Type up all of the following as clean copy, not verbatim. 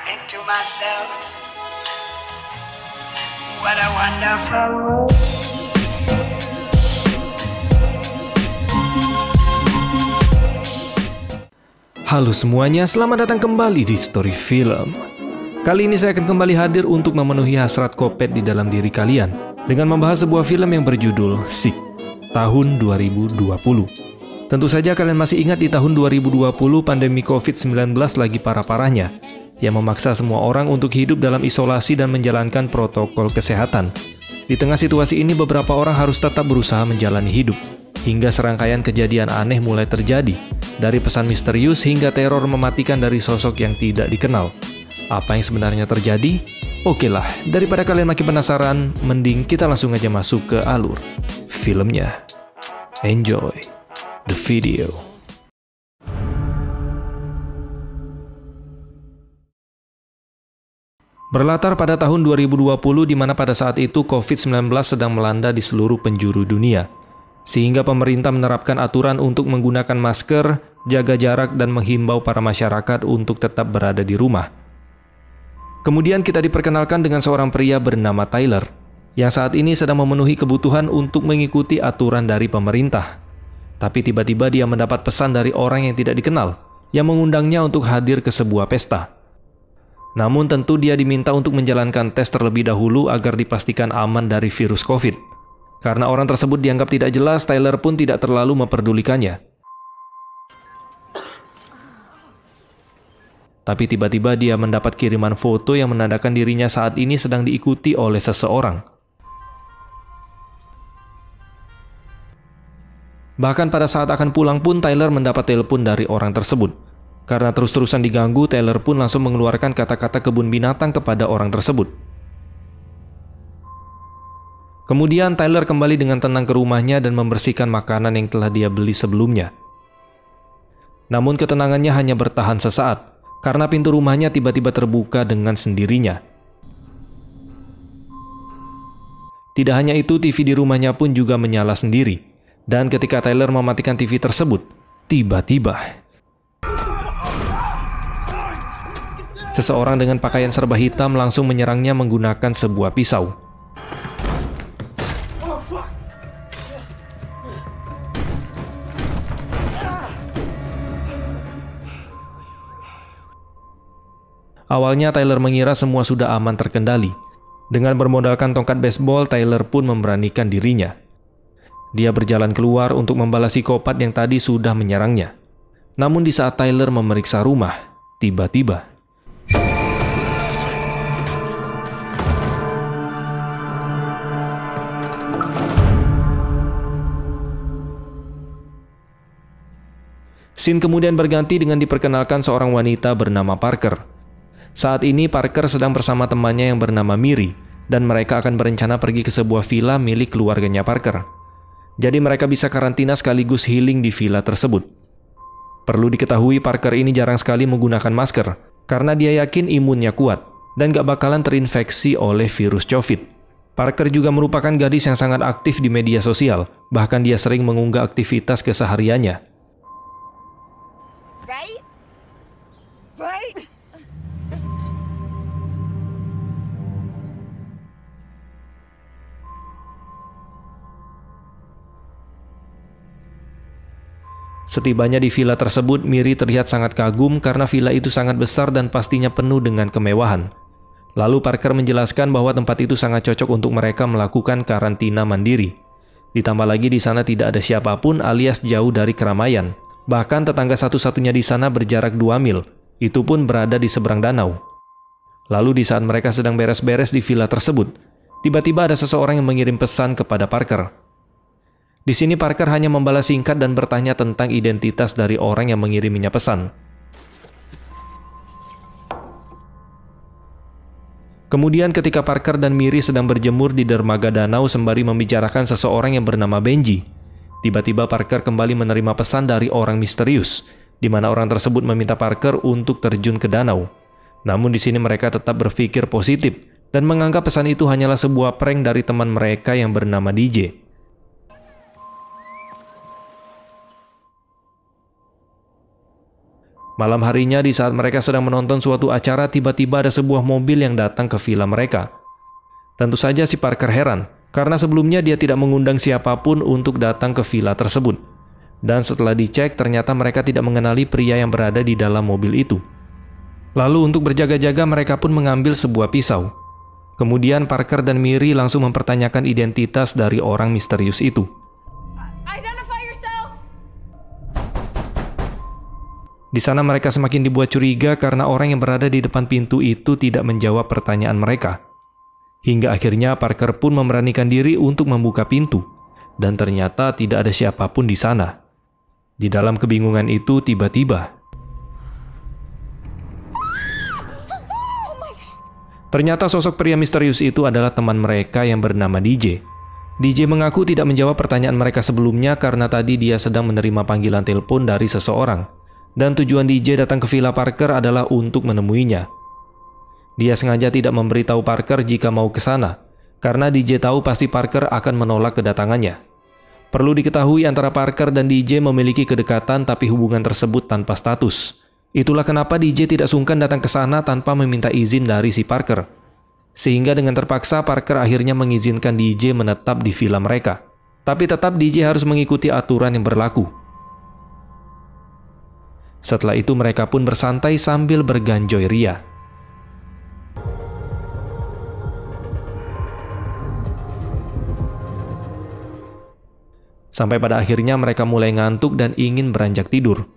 think to myself, what a wonderful world. Halo semuanya, selamat datang kembali di Story Film. Kali ini saya akan kembali hadir untuk memenuhi hasrat Kopet di dalam diri kalian dengan membahas sebuah film yang berjudul Sick, tahun 2020. Tentu saja kalian masih ingat di tahun 2020 pandemi COVID-19 lagi parah-parahnya, yang memaksa semua orang untuk hidup dalam isolasi dan menjalankan protokol kesehatan. Di tengah situasi ini beberapa orang harus tetap berusaha menjalani hidup, hingga serangkaian kejadian aneh mulai terjadi, dari pesan misterius hingga teror mematikan dari sosok yang tidak dikenal. Apa yang sebenarnya terjadi? Oke lah, daripada kalian makin penasaran, mending kita langsung aja masuk ke alur filmnya. Enjoy the video. Berlatar pada tahun 2020 di mana pada saat itu COVID-19 sedang melanda di seluruh penjuru dunia, sehingga pemerintah menerapkan aturan untuk menggunakan masker, jaga jarak, dan menghimbau para masyarakat untuk tetap berada di rumah. Kemudian kita diperkenalkan dengan seorang pria bernama Tyler, yang saat ini sedang memenuhi kebutuhan untuk mengikuti aturan dari pemerintah. Tapi tiba-tiba dia mendapat pesan dari orang yang tidak dikenal, yang mengundangnya untuk hadir ke sebuah pesta. Namun tentu dia diminta untuk menjalankan tes terlebih dahulu agar dipastikan aman dari virus COVID. Karena orang tersebut dianggap tidak jelas, Tyler pun tidak terlalu memperdulikannya. Tapi tiba-tiba dia mendapat kiriman foto yang menandakan dirinya saat ini sedang diikuti oleh seseorang. Bahkan pada saat akan pulang pun Tyler mendapat telepon dari orang tersebut. Karena terus-terusan diganggu, Tyler pun langsung mengeluarkan kata-kata kebun binatang kepada orang tersebut. Kemudian Tyler kembali dengan tenang ke rumahnya dan membersihkan makanan yang telah dia beli sebelumnya. Namun ketenangannya hanya bertahan sesaat, karena pintu rumahnya tiba-tiba terbuka dengan sendirinya. Tidak hanya itu, TV di rumahnya pun juga menyala sendiri. Dan ketika Tyler mematikan TV tersebut, tiba-tiba seseorang dengan pakaian serba hitam langsung menyerangnya menggunakan sebuah pisau. Awalnya Tyler mengira semua sudah aman terkendali. Dengan bermodalkan tongkat baseball, Tyler pun memberanikan dirinya. Dia berjalan keluar untuk membalas psikopat yang tadi sudah menyerangnya. Namun di saat Tyler memeriksa rumah, tiba-tiba scene kemudian berganti dengan diperkenalkan seorang wanita bernama Parker. Saat ini Parker sedang bersama temannya yang bernama Miri, dan mereka akan berencana pergi ke sebuah villa milik keluarganya Parker. Jadi mereka bisa karantina sekaligus healing di villa tersebut. Perlu diketahui Parker ini jarang sekali menggunakan masker, karena dia yakin imunnya kuat, dan gak bakalan terinfeksi oleh virus COVID. Parker juga merupakan gadis yang sangat aktif di media sosial, bahkan dia sering mengunggah aktivitas kesehariannya. Right? Setibanya di villa tersebut, Miri terlihat sangat kagum karena villa itu sangat besar dan pastinya penuh dengan kemewahan. Lalu Parker menjelaskan bahwa tempat itu sangat cocok untuk mereka melakukan karantina mandiri. Ditambah lagi di sana tidak ada siapapun alias jauh dari keramaian. Bahkan tetangga satu-satunya di sana berjarak 2 mil, itu pun berada di seberang danau. Lalu di saat mereka sedang beres-beres di villa tersebut, tiba-tiba ada seseorang yang mengirim pesan kepada Parker. Di sini Parker hanya membalas singkat dan bertanya tentang identitas dari orang yang mengiriminya pesan. Kemudian ketika Parker dan Miri sedang berjemur di dermaga danau sembari membicarakan seseorang yang bernama Benji, tiba-tiba Parker kembali menerima pesan dari orang misterius, di mana orang tersebut meminta Parker untuk terjun ke danau. Namun di sini mereka tetap berpikir positif dan menganggap pesan itu hanyalah sebuah prank dari teman mereka yang bernama DJ. Malam harinya di saat mereka sedang menonton suatu acara, tiba-tiba ada sebuah mobil yang datang ke villa mereka. Tentu saja si Parker heran, karena sebelumnya dia tidak mengundang siapapun untuk datang ke villa tersebut. Dan setelah dicek, ternyata mereka tidak mengenali pria yang berada di dalam mobil itu. Lalu untuk berjaga-jaga mereka pun mengambil sebuah pisau. Kemudian Parker dan Miri langsung mempertanyakan identitas dari orang misterius itu. Identify yourself. Di sana mereka semakin dibuat curiga karena orang yang berada di depan pintu itu tidak menjawab pertanyaan mereka. Hingga akhirnya Parker pun memberanikan diri untuk membuka pintu, dan ternyata tidak ada siapapun di sana. Di dalam kebingungan itu tiba-tiba ternyata sosok pria misterius itu adalah teman mereka yang bernama DJ. DJ mengaku tidak menjawab pertanyaan mereka sebelumnya karena tadi dia sedang menerima panggilan telepon dari seseorang, dan tujuan DJ datang ke villa Parker adalah untuk menemuinya. Dia sengaja tidak memberitahu Parker jika mau ke sana, karena DJ tahu pasti Parker akan menolak kedatangannya. Perlu diketahui antara Parker dan DJ memiliki kedekatan tapi hubungan tersebut tanpa status. Itulah kenapa DJ tidak sungkan datang ke sana tanpa meminta izin dari si Parker. Sehingga dengan terpaksa Parker akhirnya mengizinkan DJ menetap di villa mereka. Tapi tetap DJ harus mengikuti aturan yang berlaku. Setelah itu mereka pun bersantai sambil berganjoi ria. Sampai pada akhirnya mereka mulai ngantuk dan ingin beranjak tidur.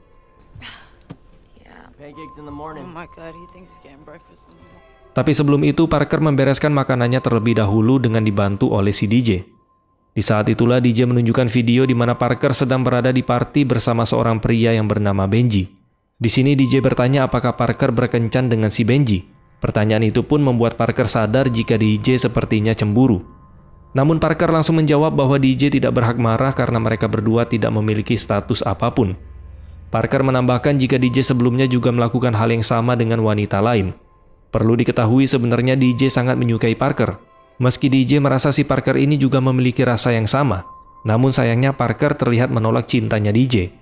Oh my god, he thinks he's getting breakfast in the morning. Tapi sebelum itu Parker membereskan makanannya terlebih dahulu dengan dibantu oleh si DJ. Di saat itulah DJ menunjukkan video di mana Parker sedang berada di party bersama seorang pria yang bernama Benji. Di sini DJ bertanya apakah Parker berkencan dengan si Benji. Pertanyaan itu pun membuat Parker sadar jika DJ sepertinya cemburu. Namun Parker langsung menjawab bahwa DJ tidak berhak marah karena mereka berdua tidak memiliki status apapun. Parker menambahkan jika DJ sebelumnya juga melakukan hal yang sama dengan wanita lain. Perlu diketahui sebenarnya DJ sangat menyukai Parker. Meski DJ merasa si Parker ini juga memiliki rasa yang sama, namun sayangnya Parker terlihat menolak cintanya DJ.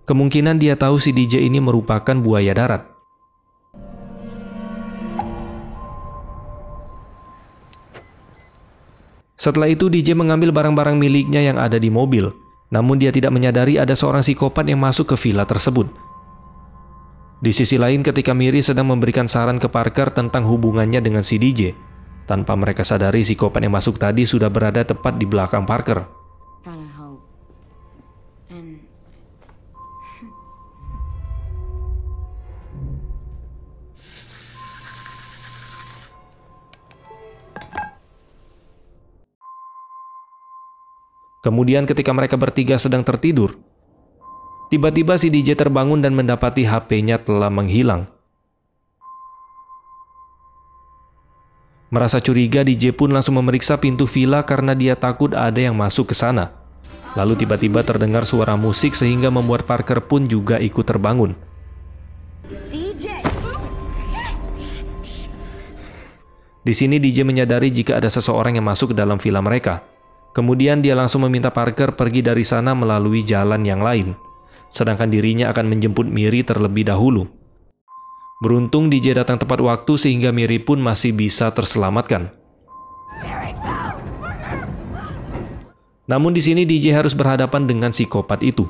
Kemungkinan dia tahu si DJ ini merupakan buaya darat. Setelah itu DJ mengambil barang-barang miliknya yang ada di mobil. Namun dia tidak menyadari ada seorang psikopat yang masuk ke villa tersebut. Di sisi lain ketika Miri sedang memberikan saran ke Parker tentang hubungannya dengan si DJ, tanpa mereka sadari psikopat yang masuk tadi sudah berada tepat di belakang Parker. Kemudian ketika mereka bertiga sedang tertidur, tiba-tiba si DJ terbangun dan mendapati HP-nya telah menghilang. Merasa curiga, DJ pun langsung memeriksa pintu villa karena dia takut ada yang masuk ke sana. Lalu tiba-tiba terdengar suara musik sehingga membuat Parker pun juga ikut terbangun. Di sini DJ menyadari jika ada seseorang yang masuk ke dalam villa mereka. Kemudian dia langsung meminta Parker pergi dari sana melalui jalan yang lain, sedangkan dirinya akan menjemput Miri terlebih dahulu. Beruntung DJ datang tepat waktu sehingga Miri pun masih bisa terselamatkan. Namun di sini DJ harus berhadapan dengan psikopat itu.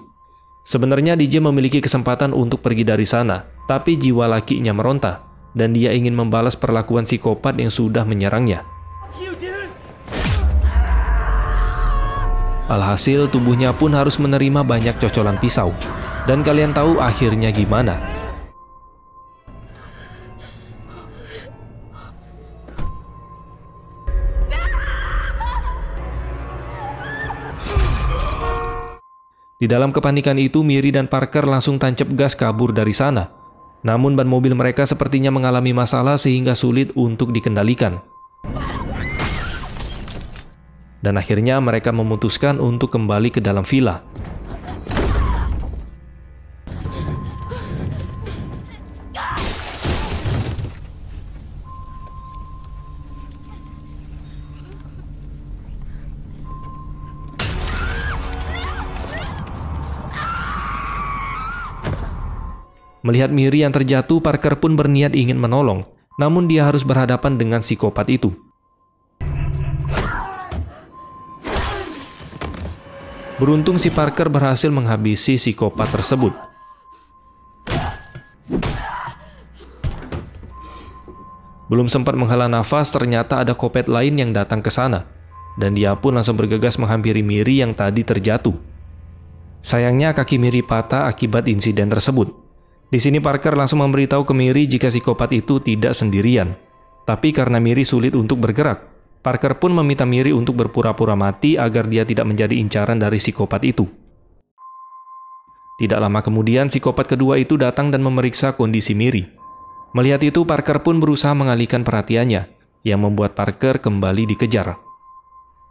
Sebenarnya DJ memiliki kesempatan untuk pergi dari sana, tapi jiwa lakinya meronta, dan dia ingin membalas perlakuan psikopat yang sudah menyerangnya. Alhasil tubuhnya pun harus menerima banyak cocolan pisau. Dan kalian tahu akhirnya gimana? Di dalam kepanikan itu, Miri dan Parker langsung tancap gas kabur dari sana. Namun ban mobil mereka sepertinya mengalami masalah sehingga sulit untuk dikendalikan. Dan akhirnya mereka memutuskan untuk kembali ke dalam villa. Melihat Miri yang terjatuh, Parker pun berniat ingin menolong, namun dia harus berhadapan dengan psikopat itu. Beruntung si Parker berhasil menghabisi psikopat tersebut. Belum sempat menghela nafas, ternyata ada kopet lain yang datang ke sana, dan dia pun langsung bergegas menghampiri Miri yang tadi terjatuh. Sayangnya kaki Miri patah akibat insiden tersebut. Di sini Parker langsung memberitahu ke Miri jika psikopat itu tidak sendirian. Tapi karena Miri sulit untuk bergerak, Parker pun meminta Miri untuk berpura-pura mati agar dia tidak menjadi incaran dari psikopat itu. Tidak lama kemudian, psikopat kedua itu datang dan memeriksa kondisi Miri. Melihat itu, Parker pun berusaha mengalihkan perhatiannya, yang membuat Parker kembali dikejar.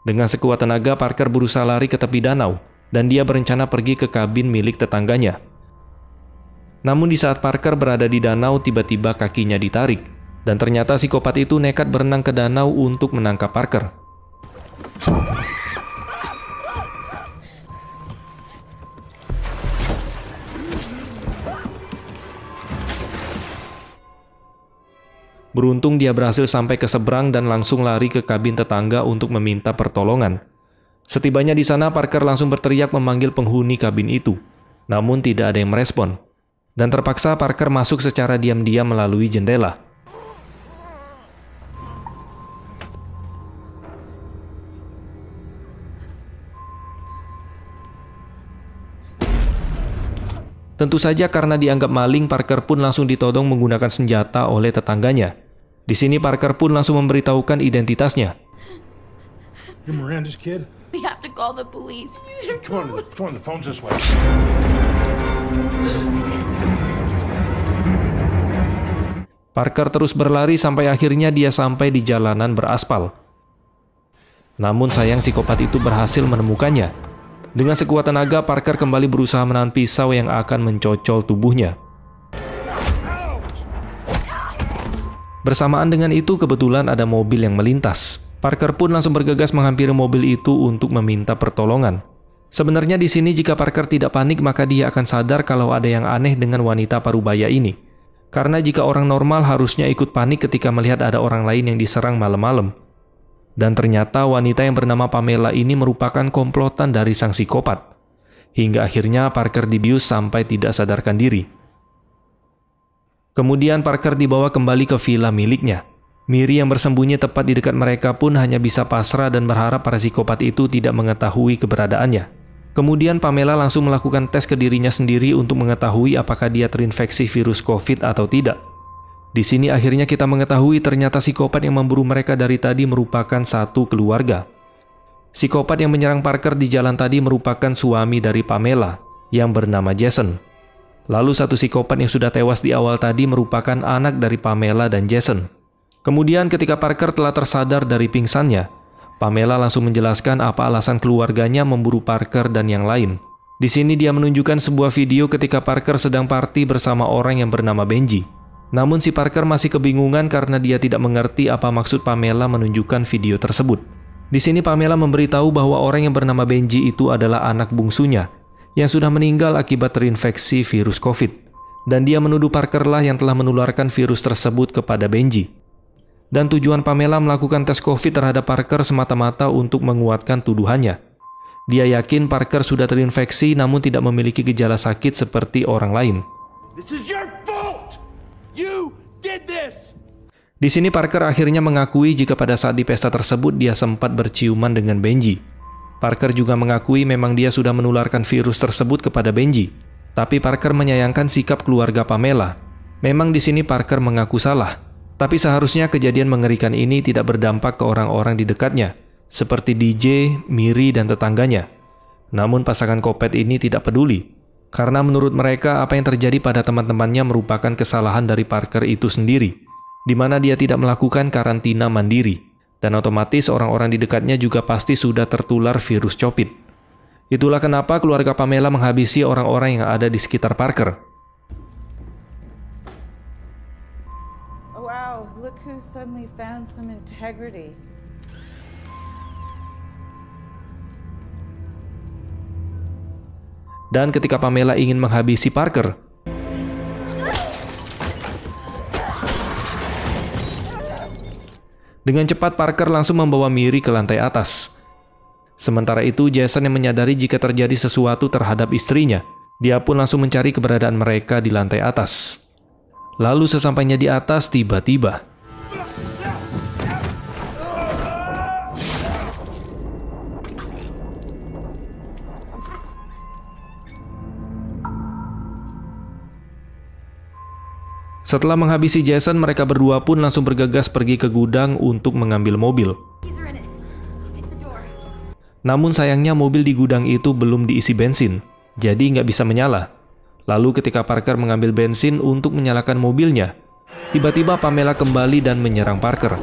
Dengan sekuat tenaga, Parker berusaha lari ke tepi danau, dan dia berencana pergi ke kabin milik tetangganya. Namun di saat Parker berada di danau, tiba-tiba kakinya ditarik, dan ternyata psikopat itu nekat berenang ke danau untuk menangkap Parker. Beruntung dia berhasil sampai ke seberang dan langsung lari ke kabin tetangga untuk meminta pertolongan. Setibanya di sana, Parker langsung berteriak memanggil penghuni kabin itu, namun tidak ada yang merespon. Dan terpaksa Parker masuk secara diam-diam melalui jendela. Tentu saja karena dianggap maling, Parker pun langsung ditodong menggunakan senjata oleh tetangganya. Di sini Parker pun langsung memberitahukan identitasnya. You're Miranda's kid? We have to call the police. Come on, the phone's this way. Parker terus berlari sampai akhirnya dia sampai di jalanan beraspal. Namun sayang psikopat itu berhasil menemukannya. Dengan sekuat tenaga, Parker kembali berusaha menahan pisau yang akan mencocol tubuhnya. Bersamaan dengan itu, kebetulan ada mobil yang melintas. Parker pun langsung bergegas menghampiri mobil itu untuk meminta pertolongan. Sebenarnya di sini jika Parker tidak panik, maka dia akan sadar kalau ada yang aneh dengan wanita parubaya ini. Karena jika orang normal harusnya ikut panik ketika melihat ada orang lain yang diserang malam-malam. Dan ternyata wanita yang bernama Pamela ini merupakan komplotan dari sang psikopat. Hingga akhirnya Parker dibius sampai tidak sadarkan diri. Kemudian Parker dibawa kembali ke villa miliknya. Miri yang bersembunyi tepat di dekat mereka pun hanya bisa pasrah dan berharap para psikopat itu tidak mengetahui keberadaannya. Kemudian Pamela langsung melakukan tes ke dirinya sendiri untuk mengetahui apakah dia terinfeksi virus COVID atau tidak. Di sini akhirnya kita mengetahui ternyata psikopat yang memburu mereka dari tadi merupakan satu keluarga. Psikopat yang menyerang Parker di jalan tadi merupakan suami dari Pamela yang bernama Jason. Lalu satu psikopat yang sudah tewas di awal tadi merupakan anak dari Pamela dan Jason. Kemudian ketika Parker telah tersadar dari pingsannya, Pamela langsung menjelaskan apa alasan keluarganya memburu Parker dan yang lain. Di sini dia menunjukkan sebuah video ketika Parker sedang party bersama orang yang bernama Benji. Namun si Parker masih kebingungan karena dia tidak mengerti apa maksud Pamela menunjukkan video tersebut. Di sini Pamela memberitahu bahwa orang yang bernama Benji itu adalah anak bungsunya yang sudah meninggal akibat terinfeksi virus COVID. Dan dia menuduh Parker lah yang telah menularkan virus tersebut kepada Benji. Dan tujuan Pamela melakukan tes COVID terhadap Parker semata-mata untuk menguatkan tuduhannya. Dia yakin Parker sudah terinfeksi namun tidak memiliki gejala sakit seperti orang lain. This is your fault! You did this! Di sini Parker akhirnya mengakui jika pada saat di pesta tersebut dia sempat berciuman dengan Benji. Parker juga mengakui memang dia sudah menularkan virus tersebut kepada Benji. Tapi Parker menyayangkan sikap keluarga Pamela. Memang di sini Parker mengaku salah. Tapi seharusnya kejadian mengerikan ini tidak berdampak ke orang-orang di dekatnya, seperti DJ, Miri, dan tetangganya. Namun pasangan kopet ini tidak peduli, karena menurut mereka apa yang terjadi pada teman-temannya merupakan kesalahan dari Parker itu sendiri, di mana dia tidak melakukan karantina mandiri, dan otomatis orang-orang di dekatnya juga pasti sudah tertular virus COVID. Itulah kenapa keluarga Pamela menghabisi orang-orang yang ada di sekitar Parker. Wow, look who suddenly found some integrity. Dan ketika Pamela ingin menghabisi Parker, Dengan cepat Parker langsung membawa Miri ke lantai atas. Sementara itu Jason yang menyadari jika terjadi sesuatu terhadap istrinya, dia pun langsung mencari keberadaan mereka di lantai atas. Lalu sesampainya di atas tiba-tiba setelah menghabisi Jason, mereka berdua pun langsung bergegas pergi ke gudang untuk mengambil mobil. Namun sayangnya mobil di gudang itu belum diisi bensin, jadi nggak bisa menyala. Lalu ketika Parker mengambil bensin untuk menyalakan mobilnya, tiba-tiba Pamela kembali dan menyerang Parker.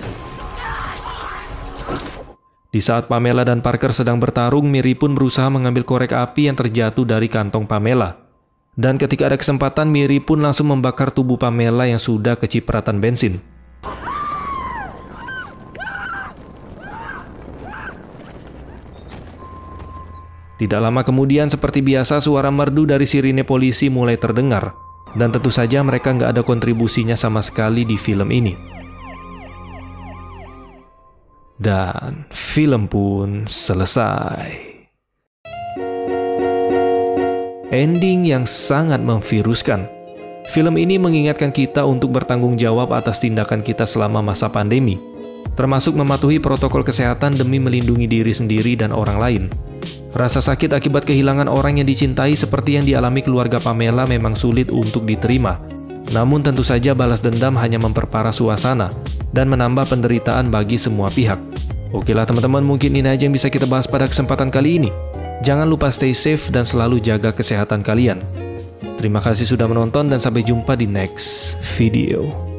Di saat Pamela dan Parker sedang bertarung, Miri pun berusaha mengambil korek api yang terjatuh dari kantong Pamela. Dan ketika ada kesempatan, Miri pun langsung membakar tubuh Pamela yang sudah kecipratan bensin. Tidak lama kemudian, seperti biasa, suara merdu dari sirine polisi mulai terdengar. Dan tentu saja mereka nggak ada kontribusinya sama sekali di film ini. Dan film pun selesai. Ending yang sangat memviruskan. Film ini mengingatkan kita untuk bertanggung jawab atas tindakan kita selama masa pandemi, termasuk mematuhi protokol kesehatan demi melindungi diri sendiri dan orang lain. Rasa sakit akibat kehilangan orang yang dicintai seperti yang dialami keluarga Pamela memang sulit untuk diterima. Namun tentu saja balas dendam hanya memperparah suasana dan menambah penderitaan bagi semua pihak. Okelah teman-teman, mungkin ini aja yang bisa kita bahas pada kesempatan kali ini. Jangan lupa stay safe dan selalu jaga kesehatan kalian. Terima kasih sudah menonton dan sampai jumpa di next video.